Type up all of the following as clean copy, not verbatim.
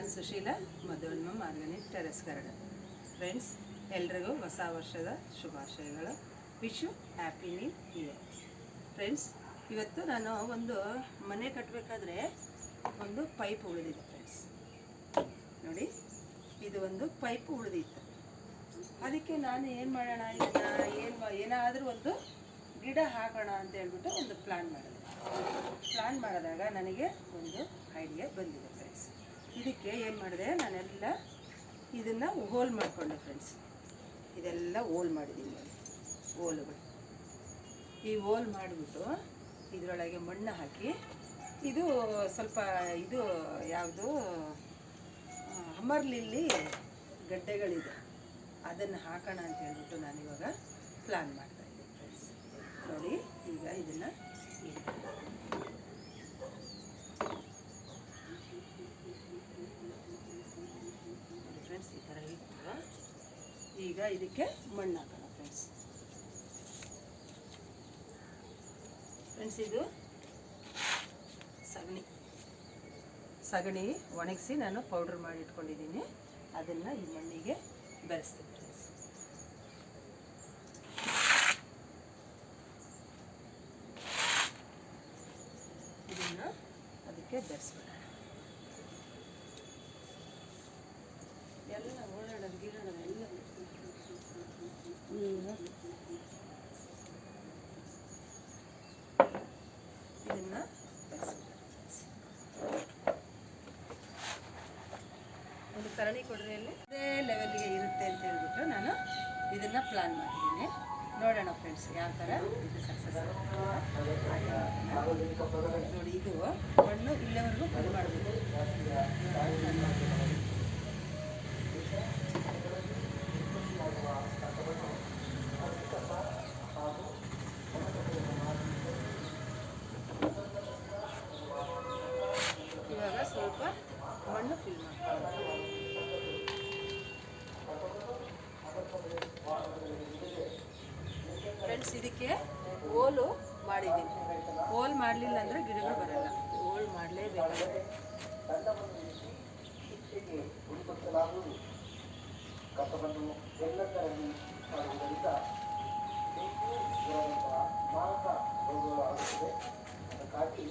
ನಾನು ಸುಶೀಲಾ, ಮಧುವನ್ಮ organic terrace garden. Friends, ಎಲ್ರಿಗೂ ಹೊಸ ವರ್ಷದ ಶುಭಾಶಯಗಳು. Wish you happy new year. Friends, ಇವತ್ತು ನಾನು ಒಂದು ಮನೆ ಕಟ್ಟಬೇಕಾದ್ರೆ ಒಂದು ಪೈಪ್ ಉಳಿದಿದೆ ಫ್ರೆಂಡ್ಸ್. ನೋಡಿ, ಇದು ಒಂದು ಪೈಪ್ ಉಳಿದಿತ್ತು. ಅದಕ್ಕೆ ನಾನು ಏನು ಮಾಡೋಣ, ಏನಾದರೂ ಒಂದು ಗಿಡ ಹಾಕೋಣ ಅಂತ ಹೇಳ್ಬಿಟ್ಟು ಒಂದು ಪ್ಲ್ಯಾನ್ ಮಾಡಿದಾಗ ನನಗೆ ಒಂದು ಐಡಿಯಾ ಬಂದಿದೆ ಫ್ರೆಂಡ್ಸ್. ಇದಕ್ಕೆ ಏನು ಮಾಡಿದೆ, ನಾನೆಲ್ಲ ಇದನ್ನು ಹೋಲ್ ಮಾಡಿಕೊಂಡೆ ಫ್ರೆಂಡ್ಸ್. ಇದೆಲ್ಲ ಹೋಲ್ ಮಾಡಿದ್ದೀನಿ ನೋಡಿ, ಹೋಲುಗಳು. ಈ ಹೋಲ್ ಮಾಡಿಬಿಟ್ಟು ಇದರೊಳಗೆ ಮಣ್ಣು ಹಾಕಿ, ಇದು ಸ್ವಲ್ಪ ಇದು ಯಾವುದು ಅಮರ್ಲಿಲ್ಲಿ ಗಡ್ಡೆಗಳಿದೆ, ಅದನ್ನು ಹಾಕೋಣ ಅಂತ ಹೇಳ್ಬಿಟ್ಟು ನಾನಿವಾಗ ಪ್ಲ್ಯಾನ್ ಮಾಡ್ತಾಯಿದ್ದೀನಿ ಫ್ರೆಂಡ್ಸ್. ನೋಡಿ, ಈಗ ಇದನ್ನು ಫ್ರೆಂಡ್ಸ್ ಈ ಥರ ಇಟ್ಟು ಈಗ ಇದಕ್ಕೆ ಮಣ್ಣು ಹಾಕೋಣ ಫ್ರೆಂಡ್ಸ್. ಇದು ಸಗಣಿ ಒಣಗಿಸಿ ನಾನು ಪೌಡ್ರ್ ಮಾಡಿ ಇಟ್ಕೊಂಡಿದ್ದೀನಿ. ಅದನ್ನು ಈ ಮಣ್ಣಿಗೆ ಬೆರೆಸ್ತೀನಿ ಫ್ರೆಂಡ್ಸ್. ಇದನ್ನು ಅದಕ್ಕೆ ಬೆರೆಸ್ಬಿಡೋಣ. ಎಲ್ಲ ಓಡಾಡೋದು ಗಿಡೋದು ಎಲ್ಲ ಇದನ್ನು ಒಂದು ಸರಣಿ ಕೊಡ್ರೆಯಲ್ಲಿ ಅದೇ ಲೆವೆಲ್ಗೆ ಇರುತ್ತೆ ಅಂತ ಹೇಳ್ಬಿಟ್ಟು ನಾನು ಇದನ್ನು ಪ್ಲ್ಯಾನ್ ಮಾಡಿದ್ದೀನಿ. ನೋಡೋಣ ಫ್ರೆಂಡ್ಸ್, ಯಾವ ಥರ ಇದು ಸಕ್ಸಸ್ ನೋಡಿ. ಇದು ಮಣ್ಣು ಇಲ್ಲಿವರೆಗೂ ಫುಲ್ ಮಾಡಬೇಕು. ಇವಾಗ ಸ್ವಲ್ಪ ಮಣ್ಣು ಫಿಲ್ ಮಾಡ್ತೀನಿ ಫ್ರೆಂಡ್ಸ್. ಇದಕ್ಕೆ ಹೋಲು ಮಾಡಿದ್ದೀನಿ. ಹೋಲ್ ಮಾಡಲಿಲ್ಲ ಅಂದರೆ ಗಿಡಗಳು ಬರಲ್ಲ. ಹೋಲ್ ಮಾಡಲೇಬೇಕಾಗುತ್ತೆ. ಕಸವನ್ನು ಎಲ್ಲದರಲ್ಲಿ ಮಾಡುವುದರಿಂದ ಮಾರಕ ರೋಗಗಳು ಆಗುತ್ತದೆ. ಅದಕ್ಕಾಗಿ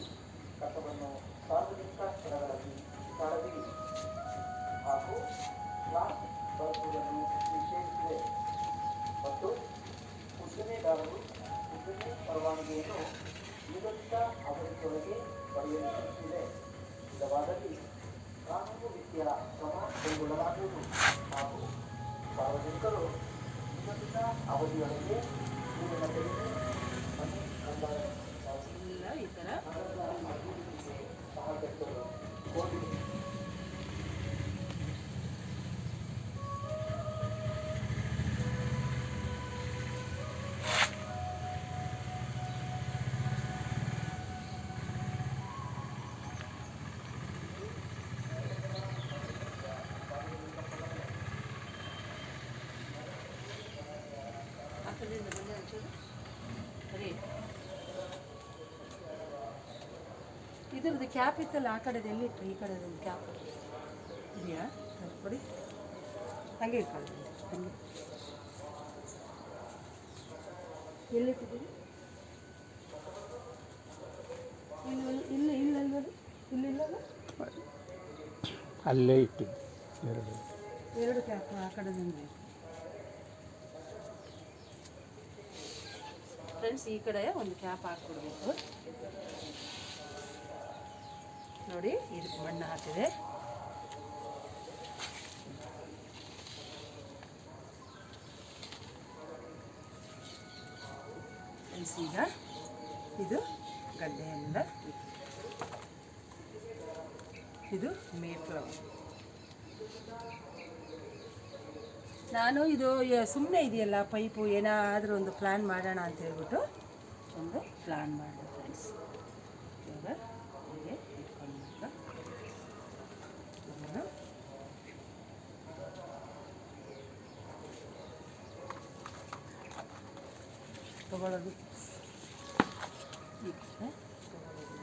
ಕಸವನ್ನು ಸಾರ್ವಜನಿಕ ಸ್ಥಳಗಳಲ್ಲಿ ಬಿಸಾಡಬೇಡಿ ಹಾಗೂ ಪ್ಲಾಸ್ಟಿಕ್ ಬಳಸುವುದನ್ನು ನಿಷೇಧಿಸಿದೆ ಮತ್ತು ಉದ್ದಿಮೆದಾರರು ಉದ್ದಿಮೆ ಪರವಾನಗಿಯನ್ನು ನಿಗದಿತ ಅವಧಿಯೊಳಗೆ ಪಡೆಯಲು ಸೂಚಿಸಿದೆ. ಇಲ್ಲವಾದಲ್ಲಿ ಕಾನೂನು ರೀತಿಯ ಕ್ರಮ ಕೈಗೊಳ್ಳಲಾಗುವುದು ಹಾಗೂ ಸಾರ್ವಜನಿಕರು ನಿಗದಿತ ಅವಧಿಯೊಳಗೆ ನೀರಿನ ತೆರಿಗೆ ಮನೆ ಕಂದಾಯ ಎಲ್ಲ ಈ ಥರ ಸಹಕರಿಸಲು ಕೋರಿ ಇದ್ರದ್ದು ಕ್ಯಾಪ್ ಇತ್ತಲ್ಲ, ಆ ಕಡೆದು ಎಲ್ಲಿಟ್ರಿ? ಈ ಕಡೆದು ಕ್ಯಾಪ್ ಇದೆಯಾ? ಕೊಡಿ, ಹಾಗೆ ಇಟ್ಕೊಳ್ಳಿ. ಹಾಗೆ ಎಲ್ಲಿಟ್ಟಿದ್ದೀರಿ? ಇಲ್ಲ ಇಲ್ಲಿಲ್ಲ, ಅಲ್ಲೇ ಇಟ್ಟಿದ್ದು. ಎರಡು ಕ್ಯಾಪ್ ಆ ಕಡೆದಿಂದ ಫ್ರೆಂಡ್ಸ್. ಈ ಕಡೆ ಒಂದು ಕ್ಯಾಪ್ ಹಾಕ್ಕೊಡ್ಬೇಕು ನೋಡಿ. ಇದಕ್ಕೆ ಮಣ್ಣು ಹಾಕಿದೆ. ಫ್ರೆಂಡ್ಸ್, ಈಗ ಇದು ಗಡ್ಡೆಯಿಂದ ಇದು ಮೇಫ್ಲವರ್. ನಾನು ಇದು ಸುಮ್ಮನೆ ಇದೆಯಲ್ಲ ಪೈಪು, ಏನಾದರೂ ಒಂದು ಪ್ಲ್ಯಾನ್ ಮಾಡೋಣ ಅಂತ ಹೇಳ್ಬಿಟ್ಟು ಒಂದು ಪ್ಲ್ಯಾನ್ ಮಾಡಿದೆ ಫ್ರೆಂಡ್ಸ್. ಇವಾಗ ಹೀಗೆ ಇಟ್ಕೊಂಡು ಇದನ್ನು ತಗೊಳ್ಳೋದು ಈ ಕಡೆ ತಗೊಳ್ಳೋದು.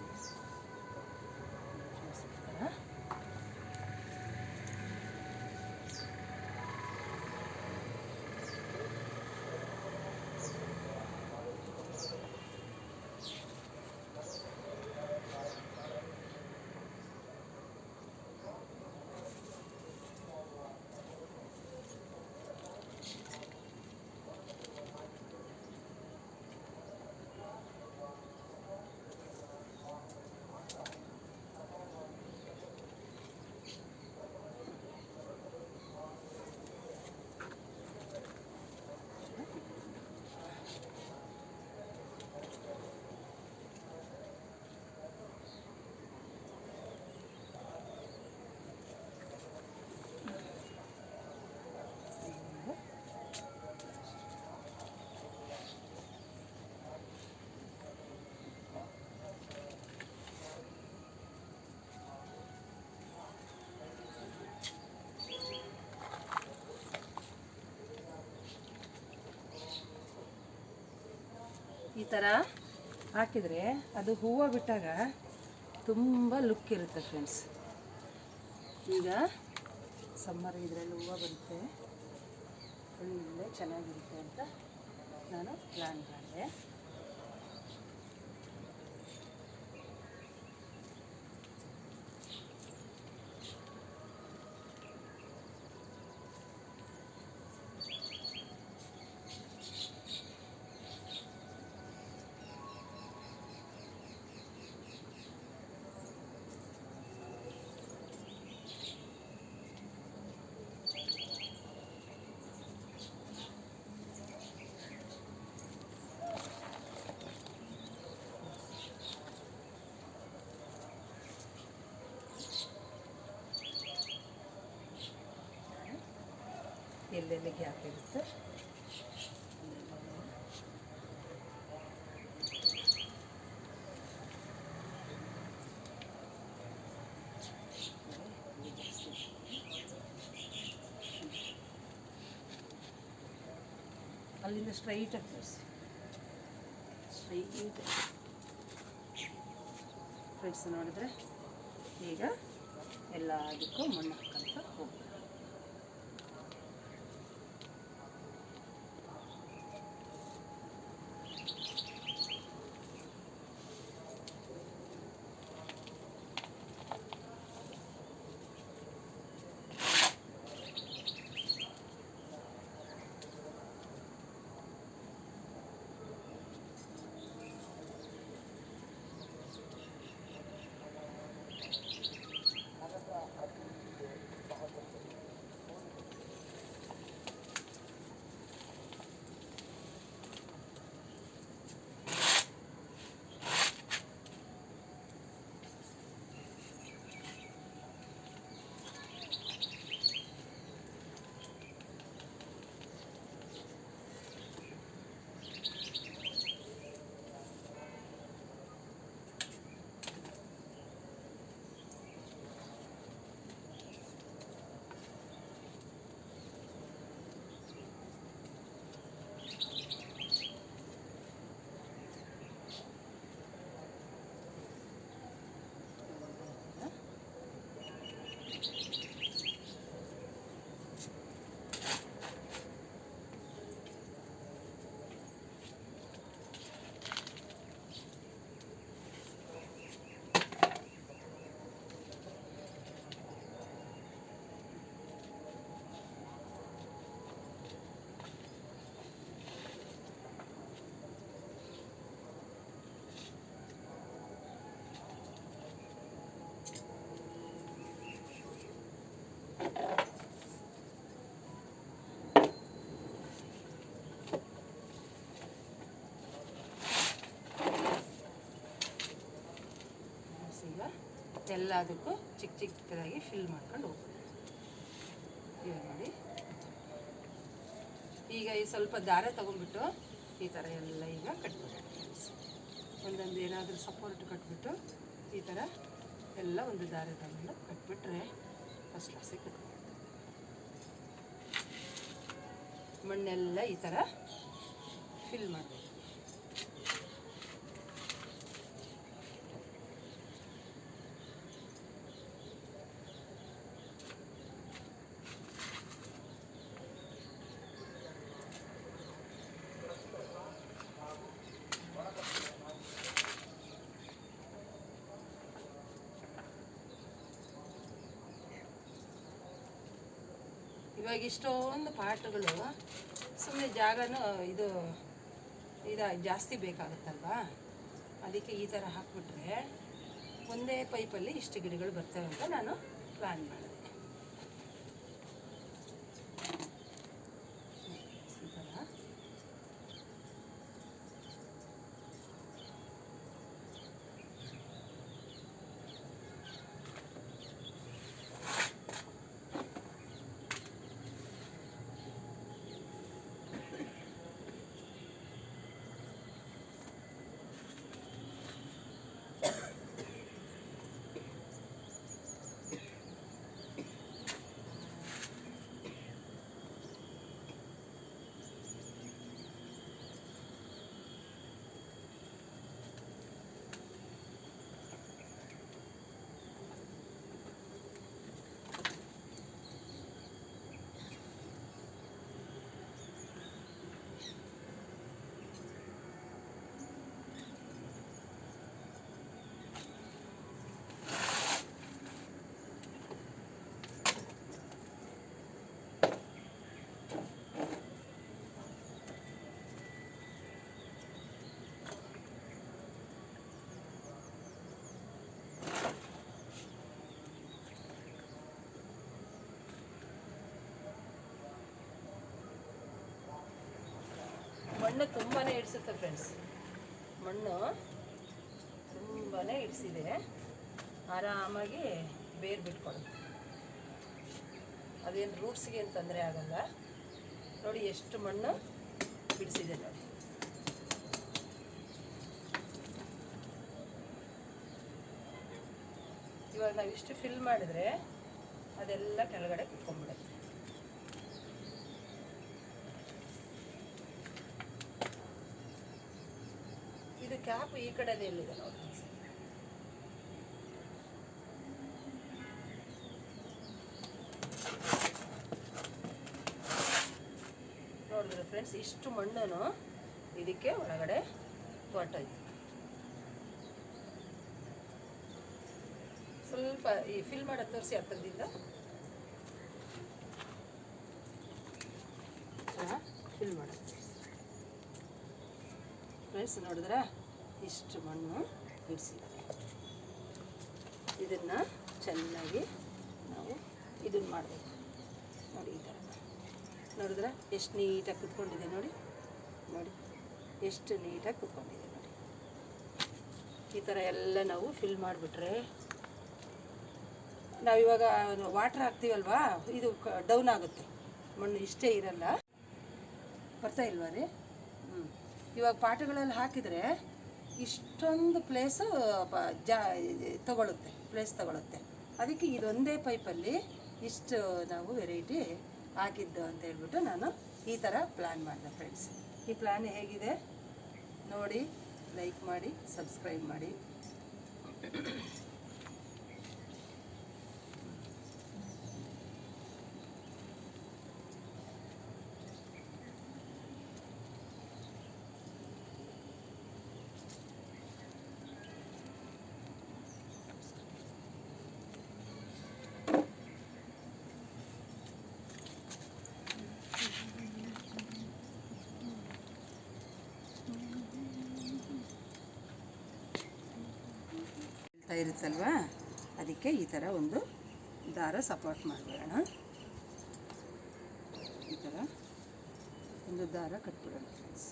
ಥರ ಹಾಕಿದರೆ ಅದು ಹೂವು ಬಿಟ್ಟಾಗ ತುಂಬ ಲುಕ್ ಇರುತ್ತೆ ಫ್ರೆಂಡ್ಸ್. ಈಗ ಸಮ್ಮರ್ ಇದರಲ್ಲಿ ಹೂವು ಬರುತ್ತೆ, ಒಳ್ಳೆ ಚೆನ್ನಾಗಿರುತ್ತೆ ಅಂತ ನಾನು ಪ್ಲ್ಯಾನ್ ಮಾಡಿದೆ. ಎಲ್ಲೆಲ್ಲಿ ಗ್ಯಾಪ್ ಇರುತ್ತೆ ಅಲ್ಲಿಂದ ಸ್ಟ್ರೈಟಾಗಿ ತೋರಿಸಿ, ಸ್ಟ್ರೈಟ್ ಫ್ರೆಂಡ್ಸ್. ನೋಡಿದ್ರೆ ಈಗ ಎಲ್ಲದಕ್ಕೂ ಮಣ್ಣು ಹಾಕಂತ ಹೋಗ್ಬೋದು. ಎಲ್ಲದಕ್ಕೂ ಚಿಕ್ಕ ಚಿಕ್ಕದಾಗಿ ಫಿಲ್ ಮಾಡ್ಕೊಂಡು ಹೋಗ್ಬೋದು. ಇವಾಗ ನೋಡಿ, ಈಗ ಈ ಸ್ವಲ್ಪ ದಾರ ತೊಗೊಂಡ್ಬಿಟ್ಟು ಈ ಥರ ಎಲ್ಲ ಈಗ ಕಟ್ಬಿಟ್ಟು ಒಂದೊಂದು ಏನಾದರೂ ಸಪೋರ್ಟ್ ಕಟ್ಬಿಟ್ಟು ಈ ಥರ ಎಲ್ಲ ಒಂದು ದಾರ ತಗೊಂಡು ಕಟ್ಬಿಟ್ರೆ ಫಸ್ಟ್ ಕ್ಲಾಸಿಗೆ ಕಟ್ಬೋದು. ಮಣ್ಣೆಲ್ಲ ಈ ಥರ ಫಿಲ್ ಮಾಡಬೇಕು. ಇವಾಗ ಇಷ್ಟೊಂದು ಪಾಟ್ಗಳು ಸುಮ್ಮನೆ ಜಾಗನೂ ಇದು ಜಾಸ್ತಿ ಬೇಕಾಗುತ್ತಲ್ವಾ, ಅದಕ್ಕೆ ಈ ಥರ ಹಾಕ್ಬಿಟ್ರೆ ಒಂದೇ ಪೈಪಲ್ಲಿ ಇಷ್ಟು ಗಿಡಗಳು ಬರ್ತವೆ ಅಂತ ನಾನು ಪ್ಲ್ಯಾನ್ ಮಾಡಿದೆ. ಈ ಥರ ಮಣ್ಣು ತುಂಬಾ ಹಿಡಿಸುತ್ತೆ ಫ್ರೆಂಡ್ಸ್. ಮಣ್ಣು ತುಂಬಾ ಹಿಡಿಸಿದೆ, ಆರಾಮಾಗಿ ಬೇರು ಬಿಟ್ಕೊಡುತ್ತೆ. ಅದೇನು ರೂಟ್ಸ್ಗೆ ಏನು ತೊಂದರೆ ಆಗಲ್ಲ. ನೋಡಿ ಎಷ್ಟು ಮಣ್ಣು ಬಿಡಿಸಿದೆ ನೋಡಿ. ಇವಾಗ ನಾವು ಇಷ್ಟು ಫಿಲ್ ಮಾಡಿದ್ರೆ ಅದೆಲ್ಲ ಕೆಳಗಡೆ ಕುತ್ಕೊಂಡ್ಬಿಡುತ್ತೆ. ಇದು ಕ್ಯಾಪ್ ಈ ಕಡೆನೇ ಎಲ್ಲಿದೆ ನೋಡಿ. ನೋಡಿದ್ರೆ ಫ್ರೆಂಡ್ಸ್, ಇಷ್ಟು ಮಣ್ಣನ್ನು ಇದಕ್ಕೆ ಒಳಗಡೆ ಹೊರಟೋಯ್ತು. ಸ್ವಲ್ಪ ಈ ಫಿಲ್ ಮಾಡೋದು ತೋರಿಸಿ ಹತ್ತಿರದಿಂದ. ಫಿಲ್ ಮಾಡೋದು ಫ್ರೆಂಡ್ಸ್, ನೋಡಿದ್ರೆ ಇಷ್ಟು ಮಣ್ಣು ಬಿಡಿಸಿದ್ದಾರೆ. ಇದನ್ನು ಚೆನ್ನಾಗಿ ನಾವು ಇದನ್ನು ಮಾಡಬೇಕು ನೋಡಿ. ಈ ಥರ ನೋಡಿದ್ರೆ ಎಷ್ಟು ನೀಟಾಗಿ ಕುತ್ಕೊಂಡಿದೆ ನೋಡಿ. ನೋಡಿ ಎಷ್ಟು ನೀಟಾಗಿ ಕುತ್ಕೊಂಡಿದೆ ನೋಡಿ. ಈ ಥರ ಎಲ್ಲ ನಾವು ಫಿಲ್ ಮಾಡಿಬಿಟ್ರೆ, ನಾವಿವಾಗ ವಾಟ್ರ್ ಹಾಕ್ತೀವಲ್ವಾ, ಇದು ಡೌನ್ ಆಗುತ್ತೆ, ಮಣ್ಣು ಇಷ್ಟೇ ಇರಲ್ಲ. ಬರ್ತಾ ಇಲ್ವಾ ರೀ? ಇವಾಗ ಪಾಟ್ಗಳಲ್ಲಿ ಹಾಕಿದರೆ ಇಷ್ಟೊಂದು ಪ್ಲೇಸು ಪ್ಲೇಸ್ ತಗೊಳುತ್ತೆ. ಅದಕ್ಕೆ ಇದೊಂದೇ ಪೈಪಲ್ಲಿ ಇಷ್ಟು ನಾವು ವೆರೈಟಿ ಹಾಕಿದ್ದು ಅಂತ ಹೇಳ್ಬಿಟ್ಟು ನಾನು ಈ ಥರ ಪ್ಲ್ಯಾನ್ ಮಾಡಿದೆ ಫ್ರೆಂಡ್ಸ್. ಈ ಪ್ಲ್ಯಾನ್ ಹೇಗಿದೆ ನೋಡಿ, ಲೈಕ್ ಮಾಡಿ, ಸಬ್ಸ್ಕ್ರೈಬ್ ಮಾಡಿ. ಇರುತ್ತಲ್ವಾ, ಅದಕ್ಕೆ ಈ ಥರ ಒಂದು ದಾರ ಸಪೋರ್ಟ್ ಮಾಡಿಬಿಡೋಣ. ಈ ಥರ ಒಂದು ದಾರ ಕಟ್ಬಿಡೋಣ ಫ್ರೆಂಡ್ಸ್.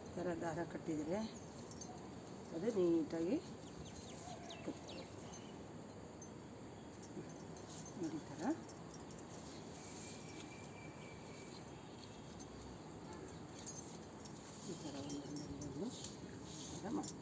ಈ ಥರ ದಾರ ಕಟ್ಟಿದರೆ ಅದು ನೀಟಾಗಿ ಕಟ್ಕೊಳ್ಳಿ ನೋಡಿ. ಈ ಥರ ಒಂದೊಂದು ಥರ ಮಾಡಿ.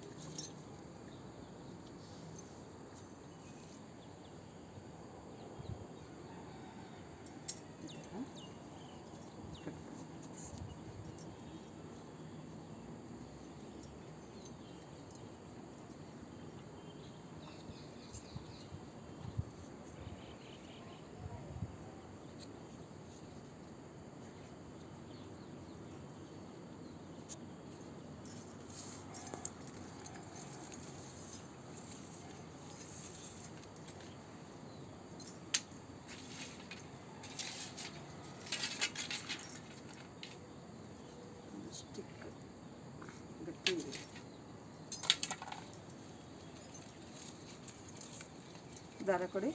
ದಾರ ಕೊಡಿ.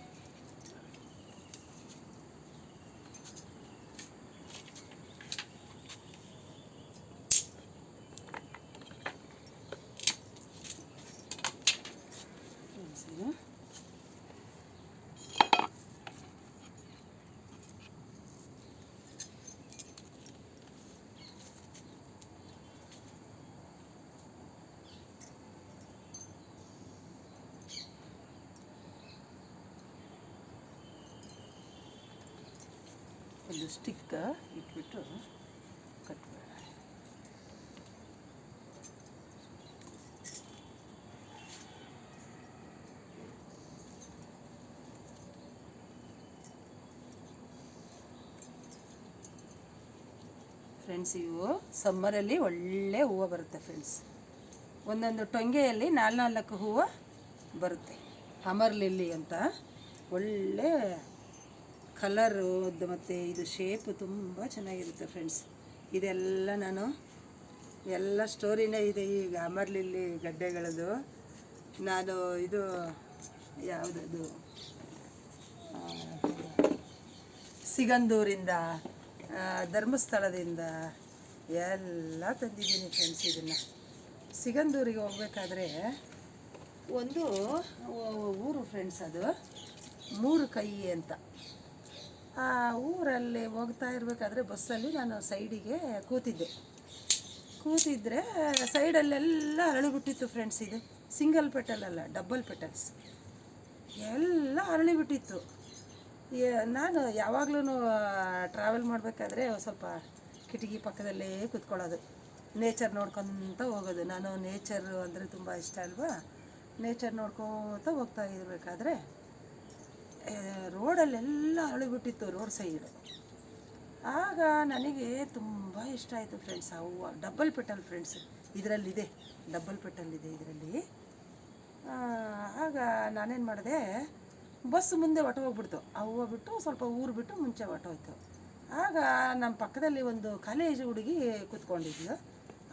ಒಂದು ಸ್ಟಿಕ್ ಇಟ್ಬಿಟ್ಟು ಕಟ್ಬೇಡ. ಫ್ರೆಂಡ್ಸ್, ಇವು ಸಮ್ಮರಲ್ಲಿ ಒಳ್ಳೆ ಹೂವು ಬರುತ್ತೆ ಫ್ರೆಂಡ್ಸ್. ಒಂದೊಂದು ಟೊಂಗೆಯಲ್ಲಿ 4 ಹೂವು ಬರುತ್ತೆ. ಹಮರ್ ಲಿಲ್ಲಿ ಅಂತ ಒಳ್ಳೆ ಕಲರು ಮತ್ತು ಇದು ಶೇಪು ತುಂಬ ಚೆನ್ನಾಗಿರುತ್ತೆ ಫ್ರೆಂಡ್ಸ್. ಇದೆಲ್ಲ ನಾನು ಎಲ್ಲ ಸ್ಟೋರಿನೇ ಇದೆ ಈಗ ಹಮರ್ ಲಿಲ್ಲಿ ಗಡ್ಡೆಗಳದು. ನಾನು ಇದು ಯಾವುದದು ಸಿಗಂದೂರಿಂದ ಧರ್ಮಸ್ಥಳದಿಂದ ಎಲ್ಲ ತಂದಿದ್ದೀನಿ ಫ್ರೆಂಡ್ಸ್. ಇದನ್ನು ಸಿಗಂದೂರಿಗೆ ಹೋಗ್ಬೇಕಾದ್ರೆ ಒಂದು ಊರು ಫ್ರೆಂಡ್ಸ್, ಅದು ಮೂರು ಕೈ ಅಂತ. ಆ ಊರಲ್ಲಿ ಹೋಗ್ತಾ ಇರಬೇಕಾದ್ರೆ ಬಸ್ಸಲ್ಲಿ ನಾನು ಸೈಡಿಗೆ ಕೂತಿದ್ದರೆ ಸೈಡಲ್ಲೆಲ್ಲ ಅರಳಿಬಿಟ್ಟಿತ್ತು ಫ್ರೆಂಡ್ಸ್. ಇದು ಸಿಂಗಲ್ ಪೆಟಲ್ ಅಲ್ಲ, ಡಬಲ್ ಪೆಟಲ್ಸ್ ಎಲ್ಲ ಅರಳಿಬಿಟ್ಟಿತ್ತು. ನಾನು ಯಾವಾಗಲೂ ಟ್ರಾವೆಲ್ ಮಾಡಬೇಕಾದ್ರೆ ಸ್ವಲ್ಪ ಕಿಟಕಿ ಪಕ್ಕದಲ್ಲೇ ಕೂತ್ಕೊಳ್ಳೋದು, ನೇಚರ್ ನೋಡ್ಕೊತ ಹೋಗೋದು. ನಾನು ನೇಚರು ಅಂದರೆ ತುಂಬ ಇಷ್ಟ ಅಲ್ವಾ. ನೇಚರ್ ನೋಡ್ಕೋತ ಹೋಗ್ತಾ ಇರಬೇಕಾದ್ರೆ ರೋಡಲ್ಲೆಲ್ಲ ಅರಳಿಬಿಟ್ಟಿತ್ತು, ರೋಡ್ ಸೈಡು. ಆಗ ನನಗೆ ತುಂಬ ಇಷ್ಟ ಆಯಿತು ಫ್ರೆಂಡ್ಸ್. ಆ ಹೂವು ಡಬಲ್ ಪೆಟಲ್ ಫ್ರೆಂಡ್ಸ್, ಇದರಲ್ಲಿದೆ ಡಬಲ್ ಪೆಟಲ್ ಇದೆ ಇದರಲ್ಲಿ. ಆಗ ನಾನೇನು ಮಾಡಿದೆ, ಬಸ್ ಮುಂದೆ ಹೊಟ್ಟೋಗ್ಬಿಡ್ತು. ಆ ಹೂವು ಬಿಟ್ಟು ಸ್ವಲ್ಪ ಊರು ಬಿಟ್ಟು ಮುಂಚೆ ಹೊಟ್ಟೋಯ್ತು. ಆಗ ನಮ್ಮ ಪಕ್ಕದಲ್ಲಿ ಒಂದು ಕಾಲೇಜ್ ಹುಡುಗಿ ಕೂತ್ಕೊಂಡಿದ್ಲು.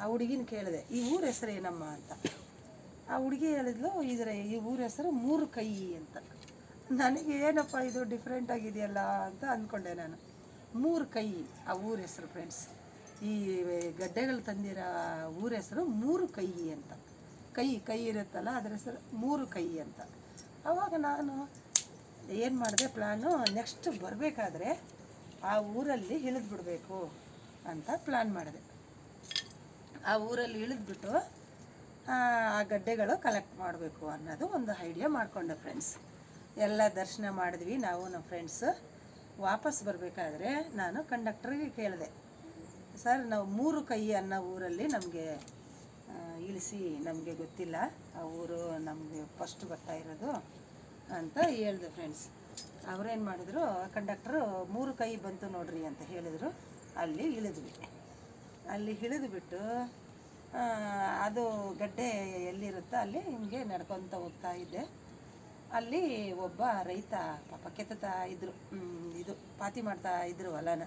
ಆ ಹುಡುಗಿನ ಕೇಳಿದೆ, ಈ ಊರ ಹೆಸರು ಏನಮ್ಮ ಅಂತ. ಆ ಹುಡುಗಿ ಹೇಳಿದ್ಲು, ಈ ಊರ ಹೆಸರು ಮೂರು ಕೈ ಅಂತ. ನನಗೆ ಏನಪ್ಪ ಇದು ಡಿಫ್ರೆಂಟ್ ಆಗಿದೆಯಲ್ಲ ಅಂತ ಅಂದ್ಕೊಂಡೆ ನಾನು. ಮೂರು ಕೈ ಆ ಊರ ಹೆಸರು ಫ್ರೆಂಡ್ಸ್. ಈ ಗಡ್ಡೆಗಳು ತಂದಿರೋ ಊರ ಹೆಸರು ಮೂರು ಕೈ ಅಂತ. ಕೈ ಇರುತ್ತಲ್ಲ, ಅದರ ಹೆಸರು ಮೂರು ಕೈ ಅಂತ. ಆವಾಗ ನಾನು ಏನು ಮಾಡಿದೆ, ಪ್ಲ್ಯಾನು ನೆಕ್ಸ್ಟ್ ಬರಬೇಕಾದ್ರೆ ಆ ಊರಲ್ಲಿ ಇಳಿದ್ಬಿಡ್ಬೇಕು ಅಂತ ಪ್ಲ್ಯಾನ್ ಮಾಡಿದೆ. ಆ ಊರಲ್ಲಿ ಇಳಿದ್ಬಿಟ್ಟು ಆ ಗಡ್ಡೆಗಳು ಕಲೆಕ್ಟ್ ಮಾಡಬೇಕು ಅನ್ನೋದು ಒಂದು ಐಡಿಯಾ ಮಾಡಿಕೊಂಡೆ ಫ್ರೆಂಡ್ಸ್. ಎಲ್ಲ ದರ್ಶನ ಮಾಡಿದ್ವಿ ನಾವು ನಮ್ಮ ಫ್ರೆಂಡ್ಸು. ವಾಪಸ್ ಬರಬೇಕಾದ್ರೆ ನಾನು ಕಂಡಕ್ಟ್ರಿಗೆ ಕೇಳಿದೆ, ಸರ್ ನಾವು ಮೂರು ಕೈ ಅನ್ನೋ ಊರಲ್ಲಿ ನಮಗೆ ಇಳಿಸಿ, ನಮಗೆ ಗೊತ್ತಿಲ್ಲ, ಆ ಊರು ನಮಗೆ ಫಸ್ಟ್ ಬರ್ತಾ ಇರೋದು ಅಂತ ಹೇಳಿದೆ ಫ್ರೆಂಡ್ಸ್. ಅವರೇನು ಮಾಡಿದ್ರು, ಕಂಡಕ್ಟ್ರು ಮೂರು ಕೈ ಬಂತು ನೋಡ್ರಿ ಅಂತ ಹೇಳಿದರು. ಅಲ್ಲಿ ಇಳಿದ್ವಿ. ಅಲ್ಲಿ ಇಳಿದುಬಿಟ್ಟು ಅದು ಗಡ್ಡೆ ಎಲ್ಲಿರುತ್ತೋ ಅಲ್ಲಿ ಹಿಂಗೆ ನಡ್ಕೊತ ಹೋಗ್ತಾ ಇದ್ದೆ. ಅಲ್ಲಿ ಒಬ್ಬ ರೈತ ಪಾಪ ಕೆತ್ತಾ ಇದ್ದರು, ಇದು ಪಾತಿ ಮಾಡ್ತಾ ಇದ್ದರು ಹೊಲನ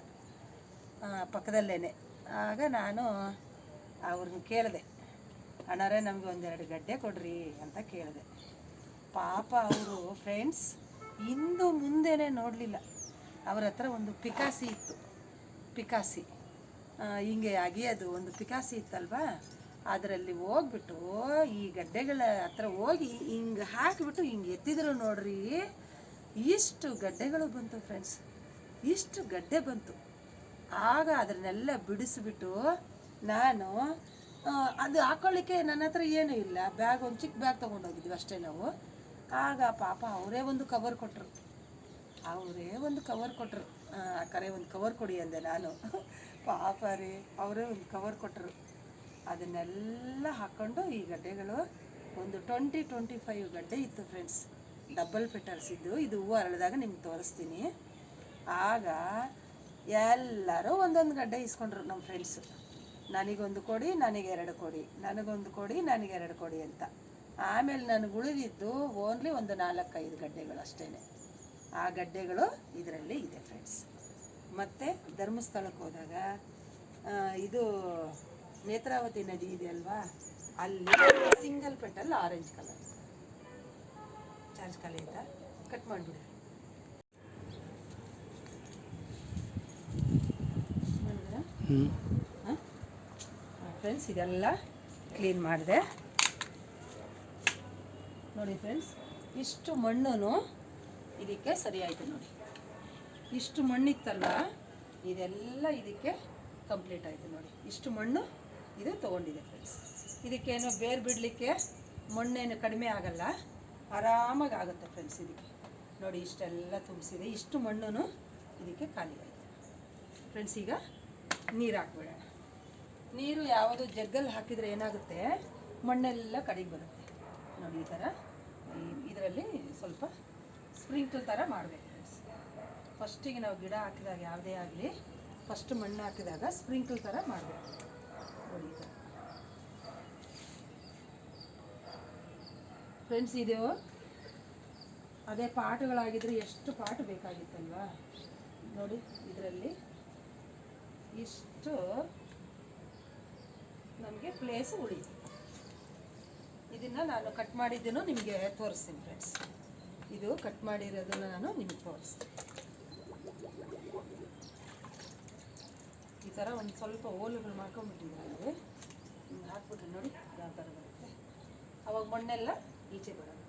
ಪಕ್ಕದಲ್ಲೇ. ಆಗ ನಾನು ಅವ್ರನ್ನ ಕೇಳಿದೆ, ಅಣ್ಣಾರೇ ನಮಗೆ ಒಂದೆರಡು ಗಡ್ಡೆ ಕೊಡ್ರಿ ಅಂತ ಕೇಳಿದೆ. ಪಾಪ ಅವರು ಫ್ರೆಂಡ್ಸ್ ಹಿಂದು ಮುಂದೆನೇ ನೋಡಲಿಲ್ಲ. ಅವ್ರ ಹತ್ರ ಒಂದು ಪಿಕಾಸಿ ಇತ್ತು, ಪಿಕಾಸಿ ಹಿಂಗೆ ಅಗಿಯೋದು ಒಂದು ಪಿಕಾಸಿ ಇತ್ತಲ್ವಾ, ಅದರಲ್ಲಿ ಹೋಗ್ಬಿಟ್ಟು ಈ ಗಡ್ಡೆಗಳ ಹತ್ರ ಹೋಗಿ ಹಿಂಗೆ ಹಾಕಿಬಿಟ್ಟು ಹಿಂಗೆ ಎತ್ತಿದ್ರು ನೋಡ್ರಿ, ಇಷ್ಟು ಗಡ್ಡೆಗಳು ಬಂತು ಫ್ರೆಂಡ್ಸ್, ಇಷ್ಟು ಗಡ್ಡೆ ಬಂತು. ಆಗ ಅದನ್ನೆಲ್ಲ ಬಿಡಿಸ್ಬಿಟ್ಟು ನಾನು ಅದು ಹಾಕ್ಕೊಳ್ಳಿಕ್ಕೆ ನನ್ನ ಹತ್ರ ಏನೂ ಇಲ್ಲ, ಬ್ಯಾಗ್ ಒಂದು ಚಿಕ್ಕ ಬ್ಯಾಗ್ ತೊಗೊಂಡೋಗಿದ್ವಿ ಅಷ್ಟೇ ನಾವು. ಆಗ ಪಾಪ ಅವರೇ ಒಂದು ಕವರ್ ಕೊಟ್ಟರು, ಅಕ್ಕರೆ ಒಂದು ಕವರ್ ಕೊಡಿ ಅಂದೆ ನಾನು. ಪಾಪ ರೀ ಅವರೇ ಒಂದು ಕವರ್ ಕೊಟ್ಟರು. ಅದನ್ನೆಲ್ಲ ಹಾಕ್ಕೊಂಡು ಈ ಗಡ್ಡೆಗಳು ಒಂದು 20-25 ಗಡ್ಡೆ ಇತ್ತು ಫ್ರೆಂಡ್ಸ್, ಡಬಲ್ ಪೆಟಲ್ಸ್ ಇದ್ದು. ಇದು ಹೂವು ಅರಳಿದಾಗ ನಿಮ್ಗೆ ತೋರಿಸ್ತೀನಿ. ಆಗ ಎಲ್ಲರೂ ಒಂದೊಂದು ಗಡ್ಡೆ ಇಸ್ಕೊಂಡ್ರು ನಮ್ಮ ಫ್ರೆಂಡ್ಸು. ನನಗೊಂದು ಕೊಡಿ, ನನಗೆ 2 ಕೊಡಿ, ನನಗೊಂದು ಕೊಡಿ, ನನಗೆ 2 ಕೊಡಿ ಅಂತ. ಆಮೇಲೆ ನನಗೆ ಉಳಿದಿದ್ದು ಓನ್ಲಿ ಒಂದು 4-5 ಗಡ್ಡೆಗಳು ಅಷ್ಟೇ. ಆ ಗಡ್ಡೆಗಳು ಇದರಲ್ಲಿ ಇದೆ ಫ್ರೆಂಡ್ಸ್. ಮತ್ತು ಧರ್ಮಸ್ಥಳಕ್ಕೆ ಹೋದಾಗ ಇದು ನೇತ್ರಾವತಿ ನದಿ ಇದೆ ಅಲ್ವಾ, ಅಲ್ಲಿ single petal orange colour charge ಖಾಲಿ ಆಯ್ತಾ, ಕಟ್ ಮಾಡಿಬಿಡಿ ಫ್ರೆಂಡ್ಸ್. ಇದೆಲ್ಲ ಕ್ಲೀನ್ ಮಾಡಿದೆ ನೋಡಿ ಫ್ರೆಂಡ್ಸ್. ಇಷ್ಟು ಮಣ್ಣು ಇದಕ್ಕೆ ಸರಿ ಆಯಿತು ನೋಡಿ. ಇಷ್ಟು ಮಣ್ಣಿತ್ತಲ್ಲ, ಇದೆಲ್ಲ ಇದಕ್ಕೆ ಕಂಪ್ಲೀಟ್ ಆಯಿತು ನೋಡಿ. ಇಷ್ಟು ಮಣ್ಣು ಇದು ತೊಗೊಂಡಿದೆ ಫ್ರೆಂಡ್ಸ್. ಇದಕ್ಕೇನು ಬೇರು ಬಿಡಲಿಕ್ಕೆ ಮಣ್ಣೇನು ಕಡಿಮೆ ಆಗಲ್ಲ, ಆರಾಮಾಗಿ ಆಗುತ್ತೆ ಫ್ರೆಂಡ್ಸ್. ಇದಕ್ಕೆ ನೋಡಿ ಇಷ್ಟೆಲ್ಲ ತುಂಬಿಸಿದೆ. ಇಷ್ಟು ಮಣ್ಣು ಇದಕ್ಕೆ ಖಾಲಿ ಆಯಿತು ಫ್ರೆಂಡ್ಸ್. ಈಗ ನೀರು ಹಾಕ್ಬಿಡೋಣ. ನೀರು ಯಾವುದು ಜಗ್ಗಲ್ಲಿ ಹಾಕಿದರೆ ಏನಾಗುತ್ತೆ, ಮಣ್ಣೆಲ್ಲ ಕಡೆಗೆ ಬರುತ್ತೆ ನೋಡಿ. ಈ ಥರ ಇದರಲ್ಲಿ ಸ್ವಲ್ಪ ಸ್ಪ್ರಿಂಕ್ಲ್ ಥರ ಮಾಡಬೇಕು ಫ್ರೆಂಡ್ಸ್. ಫಸ್ಟಿಗೆ ನಾವು ಗಿಡ ಹಾಕಿದಾಗ ಯಾವುದೇ ಆಗಲಿ, ಫಸ್ಟ್ ಮಣ್ಣು ಹಾಕಿದಾಗ ಸ್ಪ್ರಿಂಕ್ಲ್ ಥರ ಮಾಡಬೇಕು ನೋಡಿ ಈ ಥರ ಫ್ರೆಂಡ್ಸ್. ಇದು ಅದೇ ಪಾಟುಗಳಾಗಿದ್ದರೆ ಎಷ್ಟು ಪಾಟು ಬೇಕಾಗಿತ್ತಲ್ವಾ ನೋಡಿ. ಇದರಲ್ಲಿ ಇಷ್ಟು ನಮಗೆ ಪ್ಲೇಸ್ ಉಳಿತು. ಇದನ್ನು ನಾನು ಕಟ್ ಮಾಡಿದ್ದನ್ನು ನಿಮಗೆ ತೋರಿಸ್ತೀನಿ ಫ್ರೆಂಡ್ಸ್. ಇದು ಕಟ್ ಮಾಡಿರೋದನ್ನು ನಾನು ನಿಮಗೆ ತೋರಿಸ್ತೀನಿ. ಈ ಥರ ಒಂದು ಸ್ವಲ್ಪ ಹೋಲುಗಳು ಮಾಡ್ಕೊಂಡ್ಬಿಟ್ಟಿದ್ದಾರೆ. ಹಿಂಗೆ ಹಾಕ್ಬಿಟ್ರೆ ನೋಡಿ ಯಾವ ಥರ ಬರುತ್ತೆ. ಅವಾಗ ಮಣ್ಣೆಲ್ಲ ಈಚೆ ಬರೋದು.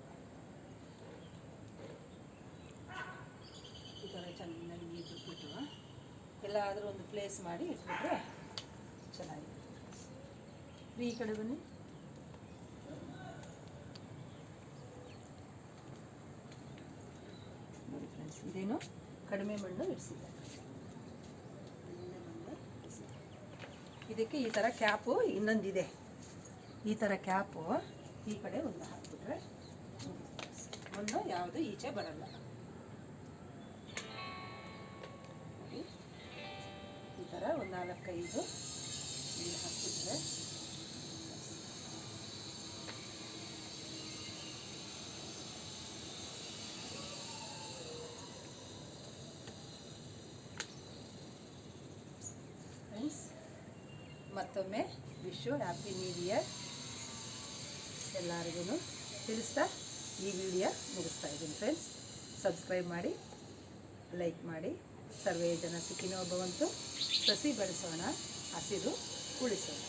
ಈ ಥರ ಚೆನ್ನಾಗಿ ನೀರು ಬಿಟ್ಬಿಟ್ಟು ಎಲ್ಲಾದರೂ ಒಂದು ಪ್ಲೇಸ್ ಮಾಡಿ ಇಟ್ಬಿಟ್ರೆ ಚೆನ್ನಾಗಿರುತ್ತೆ. ಈ ಕಡೆ ಬನ್ನಿ. ನೋಡಿ ಫ್ರೆಂಡ್ಸ್, ಇದೇನು ಕಡಿಮೆ ಮಣ್ಣು ಇಡಿಸಿದೆ. ಇದಕ್ಕೆ ಈ ಥರ ಕ್ಯಾಪು ಇನ್ನೊಂದಿದೆ. ಈ ಥರ ಕ್ಯಾಪು ಈ ಕಡೆ ಒಂದು ಹಾಕ್ಬಿಟ್ರೆ ಮಣ್ಣು ಯಾವುದು ಈಚೆ ಬರಲ್ಲ. ಈ ಥರ ಒಂದು 4-5 ಇಲ್ಲಿ ಹಾಕ್ಬಿಟ್ರೆ ಫ್ರೆಂಡ್ಸ್, ಮತ್ತೊಮ್ಮೆ ವಿಶು ಹ್ಯಾಪಿ ನ್ಯೂ ಇಯರ್ ಎಲ್ಲರಿಗೂ ತಿಳಿಸ್ತಾ ಈ ವಿಡಿಯೋ ಮುಗಿಸ್ತಾ ಇದ್ದೀನಿ. ಫ್ರೆಂಡ್ಸ್, ಸಬ್ಸ್ಕ್ರೈಬ್ ಮಾಡಿ, ಲೈಕ್ ಮಾಡಿ. ಸರ್ವೇ ಜನ ಸುಖಿನೋ ಭವಂತು. ಸಸಿ ಬೆಳೆಸೋಣ, ಹಸಿರು ಉಳಿಸೋಣ.